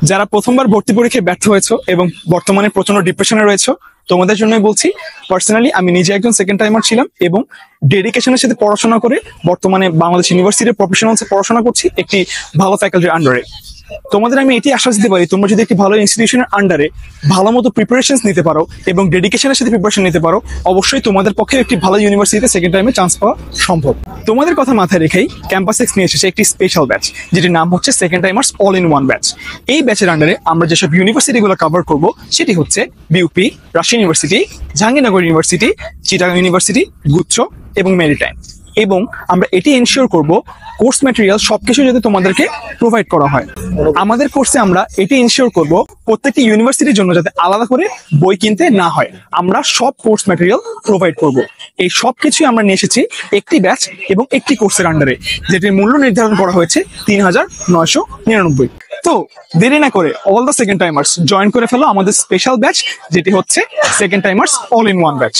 যারা প্রথমবার ভর্তি পরীক্ষায় ব্যর্থ হয়েছো এবং বর্তমানে প্রচন্ড ডিপ্রেশনে রয়েছো, তোমাদের জন্যই বলছি। পার্সোনালি আমি নিজে একজন সেকেন্ড টাইমার ছিলাম এবং ডেডিকেশনের সাথে পড়াশোনা করে বর্তমানে বাংলাদেশ ইউনিভার্সিটির প্রফেশনালসে পড়াশোনা করছি একটি ভালো ফ্যাকাল্টির আন্ডারে। তোমাদের আমি এটি আশ্বাস দিতে পারি, তোমরা যদি একটি ভালো ইনস্টিটিউশনের আন্ডারে ভালো মতো প্রিপারেশন নিতে পারো এবং ডেডিকেশনের সাথে প্রিপারেশন নিতে পারো, অবশ্যই তোমাদের পক্ষে একটি ভালো ইউনিভার্সিটিতে সেকেন্ড টাইমে চান্স পাওয়া সম্ভব। তোমাদের কথা মাথায় রেখেই ক্যাম্পাস এক্স নিয়ে এসেছে একটি স্পেশাল ব্যাচ, যেটির নাম হচ্ছে second timers all in one batch. এই ব্যাচের আন্ডারে আমরা যেসব ইউনিভার্সিটিগুলো কভার করব সেটি হচ্ছে BUP, Rajshahi university, Jahangirnagar university, Chittagong university, গুচ্ছ এবং মেরিটাইম। এবং আমরা এটি এনশিওর করব কোর্স ম্যাটেরিয়াল সবকিছু যাতে তোমাদেরকে প্রোভাইড করা হয়। আমাদের কোর্সে আমরা এটি এনশিওর করব প্রত্যেকটি ইউনিভার্সিটির জন্য যাতে আলাদা করে বই কিনতে না হয়, আমরা সব কোর্স ম্যাটেরিয়াল প্রোভাইড করব। এই সব কিছুই আমরা নিয়ে এসেছি একটি ব্যাচ এবং একটি কোর্সের আন্ডারে, যেটির মূল্য নির্ধারণ করা হয়েছে ৩,৯৯৯। তো দেরি না করে all the second timers join করে ফেলো আমাদের স্পেশাল ব্যাচ, যেটি হচ্ছে second timers all in one batch.